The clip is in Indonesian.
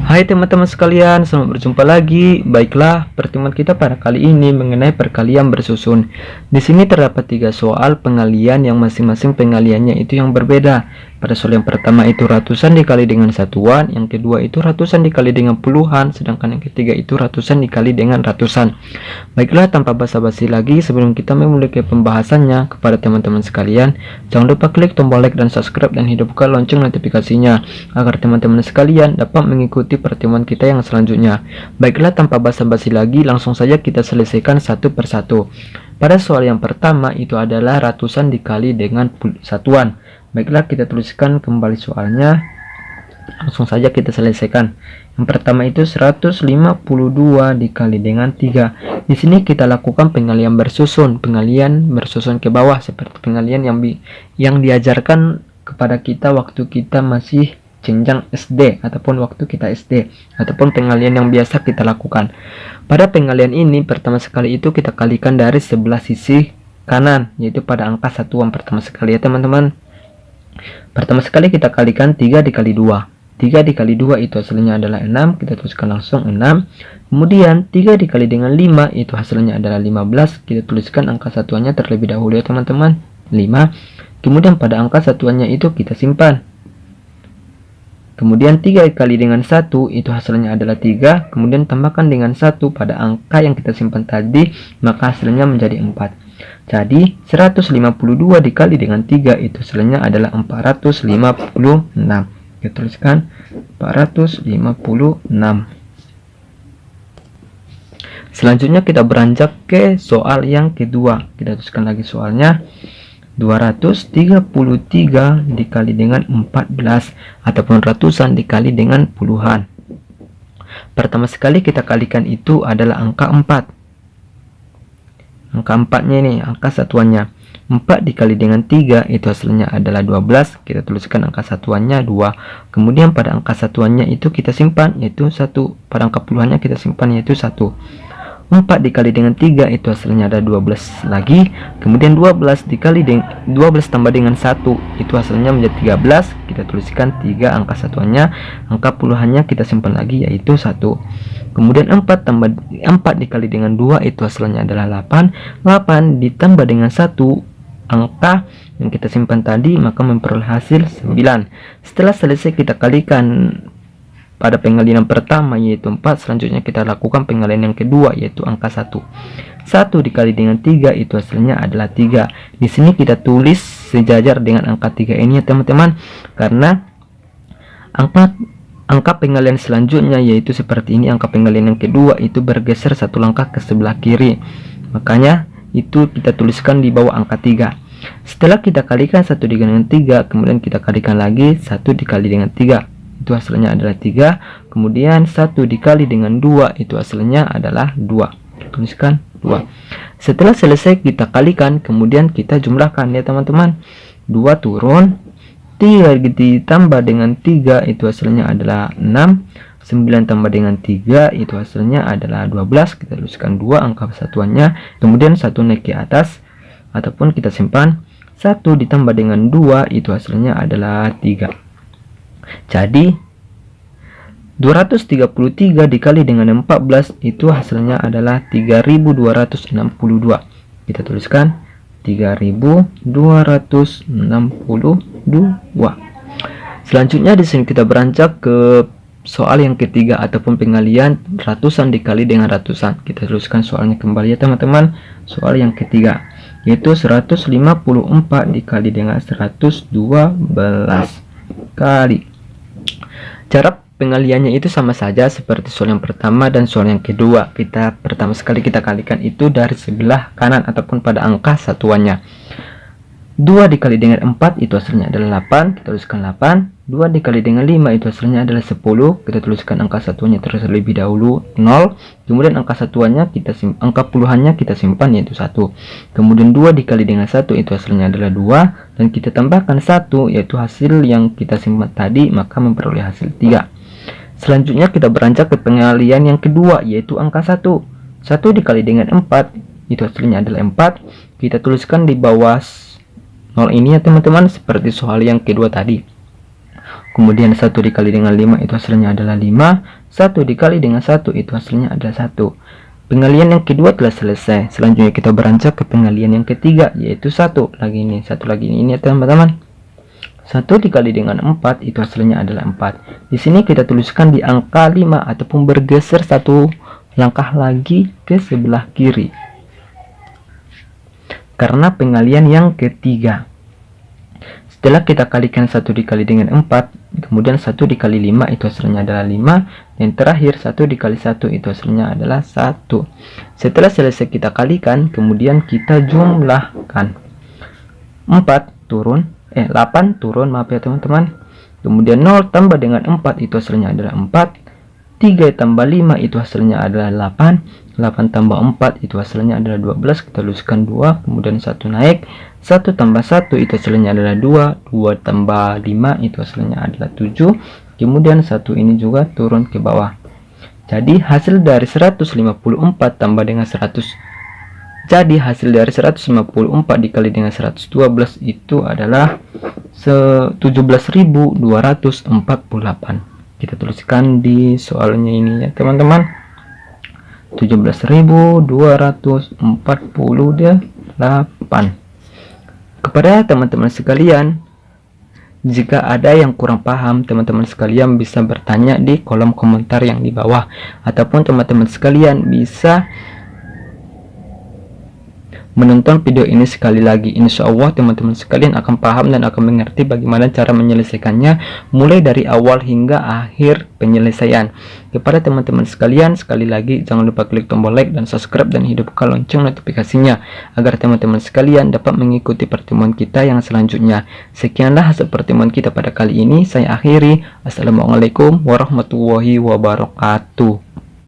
Hai teman-teman sekalian, selamat berjumpa lagi. Baiklah, pertemuan kita pada kali ini mengenai perkalian bersusun. Di sini terdapat 3 soal pengalian yang masing-masing pengaliannya itu yang berbeda. Pada soal yang pertama itu ratusan dikali dengan satuan, yang kedua itu ratusan dikali dengan puluhan, sedangkan yang ketiga itu ratusan dikali dengan ratusan. Baiklah, tanpa basa-basi lagi, sebelum kita memulai ke pembahasannya, kepada teman-teman sekalian, jangan lupa klik tombol like dan subscribe dan hidupkan lonceng notifikasinya agar teman-teman sekalian dapat mengikuti pertemuan kita yang selanjutnya. Baiklah, tanpa basa-basi lagi, langsung saja kita selesaikan satu persatu. Pada soal yang pertama itu adalah ratusan dikali dengan satuan. Baiklah, kita tuliskan kembali soalnya. Langsung saja kita selesaikan. Yang pertama itu 152 dikali dengan 3. Di sini kita lakukan pengalian bersusun ke bawah seperti pengalian yang diajarkan kepada kita waktu kita masih jenjang SD ataupun waktu kita SD, ataupun pengalian yang biasa kita lakukan. Pada pengalian ini pertama sekali itu kita kalikan dari sebelah sisi kanan, yaitu pada angka satuan pertama sekali ya teman-teman. Pertama sekali kita kalikan 3 dikali 2. 3 dikali 2 itu hasilnya adalah 6, kita tuliskan langsung 6. Kemudian 3 dikali dengan 5 itu hasilnya adalah 15, kita tuliskan angka satuannya terlebih dahulu ya teman-teman, 5. Kemudian pada angka satuannya itu kita simpan. Kemudian 3 dikali dengan 1 itu hasilnya adalah 3, kemudian tambahkan dengan 1 pada angka yang kita simpan tadi, maka hasilnya menjadi 4. Jadi 152 dikali dengan 3 itu hasilnya adalah 456. Kita tuliskan 456. Selanjutnya kita beranjak ke soal yang kedua. Kita tuliskan lagi soalnya. 233 dikali dengan 14 ataupun ratusan dikali dengan puluhan. Pertama sekali kita kalikan itu adalah angka 4. Angka 4 nya ini angka satuannya. 4 dikali dengan 3 itu hasilnya adalah 12. Kita tuliskan angka satuannya 2. Kemudian pada angka satuannya itu kita simpan yaitu 1. Pada angka puluhannya kita simpan yaitu 1. 4 dikali dengan 3 itu hasilnya ada 12 lagi. Kemudian 12 tambah dengan 1 itu hasilnya menjadi 13. Kita tuliskan 3 angka satuannya. Angka puluhannya kita simpan lagi yaitu 1. Kemudian 4 dikali dengan 2 itu hasilnya adalah 8. 8 ditambah dengan 1 angka yang kita simpan tadi, maka memperoleh hasil 9. Setelah selesai kita kalikan pada pengalian pertama yaitu 4, selanjutnya kita lakukan pengalian yang kedua yaitu angka 1. 1 dikali dengan 3 itu hasilnya adalah 3. Di sini kita tulis sejajar dengan angka 3 ini ya teman-teman, karena angka pengalian selanjutnya yaitu seperti ini. Angka pengalian yang kedua itu bergeser satu langkah ke sebelah kiri, makanya itu kita tuliskan di bawah angka 3. Setelah kita kalikan 1 dengan 3, kemudian kita kalikan lagi 1 dikali dengan 3, itu hasilnya adalah 3. Kemudian 1 dikali dengan 2 itu hasilnya adalah 2. Tuliskan 2. Setelah selesai kita kalikan, kemudian kita jumlahkan ya teman-teman. 2 turun, 3 ditambah dengan 3 itu hasilnya adalah 6. 9 tambah dengan 3 itu hasilnya adalah 12. Kita tuliskan 2 angka satuannya. Kemudian 1 naik ke atas ataupun kita simpan. 1 ditambah dengan 2 itu hasilnya adalah 3. Jadi 233 dikali dengan 14 itu hasilnya adalah 3262. Kita tuliskan 3262. Selanjutnya di sini kita beranjak ke soal yang ketiga ataupun pengalian ratusan dikali dengan ratusan. Kita tuliskan soalnya kembali ya teman-teman. Soal yang ketiga yaitu 154 dikali dengan 112 kali. Cara pengaliannya itu sama saja seperti soal yang pertama dan soal yang kedua. Pertama sekali kita kalikan itu dari sebelah kanan ataupun pada angka satuannya. 2 dikali dengan 4 itu hasilnya adalah 8. Kita tuliskan 8. 2 dikali dengan 5 itu hasilnya adalah 10. Kita tuliskan angka satuannya terlebih dahulu 0. Kemudian angka satuannya angka puluhannya kita simpan yaitu 1. Kemudian 2 dikali dengan 1 itu hasilnya adalah 2, dan kita tambahkan 1 yaitu hasil yang kita simpan tadi, maka memperoleh hasil 3. Selanjutnya kita beranjak ke pengalian yang kedua yaitu angka 1. 1 dikali dengan 4 itu hasilnya adalah 4. Kita tuliskan di bawah 0 ini ya teman-teman, seperti soal yang kedua tadi. Kemudian 1 dikali dengan 5 itu hasilnya adalah 5. 1 dikali dengan 1 itu hasilnya adalah 1. Pengalian yang kedua telah selesai. Selanjutnya kita beranjak ke pengalian yang ketiga, yaitu 1 lagi ini, 1 lagi ini ya teman-teman. 1 dikali dengan 4 itu hasilnya adalah 4. Di sini kita tuliskan di angka 5 ataupun bergeser 1 langkah lagi ke sebelah kiri, karena pengalian yang ketiga. Setelah kita kalikan 1 dikali dengan 4, kemudian 1 dikali 5 itu hasilnya adalah 5, dan terakhir 1 dikali 1 itu hasilnya adalah 1. Setelah selesai kita kalikan, kemudian kita jumlahkan. 8 turun, maaf ya teman-teman. Kemudian 0 tambah dengan 4 itu hasilnya adalah 4. 3 tambah 5 itu hasilnya adalah 8. 8 tambah 4 itu hasilnya adalah 12. Kita tuliskan 2, kemudian 1 naik. 1 tambah 1 itu hasilnya adalah 2. 2 tambah 5 itu hasilnya adalah 7. Kemudian 1 ini juga turun ke bawah. Jadi hasil dari 154 tambah dengan 100. Jadi hasil dari 154 dikali dengan 112 itu adalah 17.248. Kita tuliskan di soalnya ini ya teman-teman. 17.248. Kepada teman-teman sekalian, jika ada yang kurang paham, teman-teman sekalian bisa bertanya di kolom komentar yang di bawah, ataupun teman-teman sekalian bisa menonton video ini sekali lagi. Insya Allah teman-teman sekalian akan paham dan akan mengerti bagaimana cara menyelesaikannya mulai dari awal hingga akhir penyelesaian. Kepada teman-teman sekalian, sekali lagi jangan lupa klik tombol like dan subscribe dan hidupkan lonceng notifikasinya agar teman-teman sekalian dapat mengikuti pertemuan kita yang selanjutnya. Sekianlah hasil pertemuan kita pada kali ini. Saya akhiri. Assalamualaikum warahmatullahi wabarakatuh.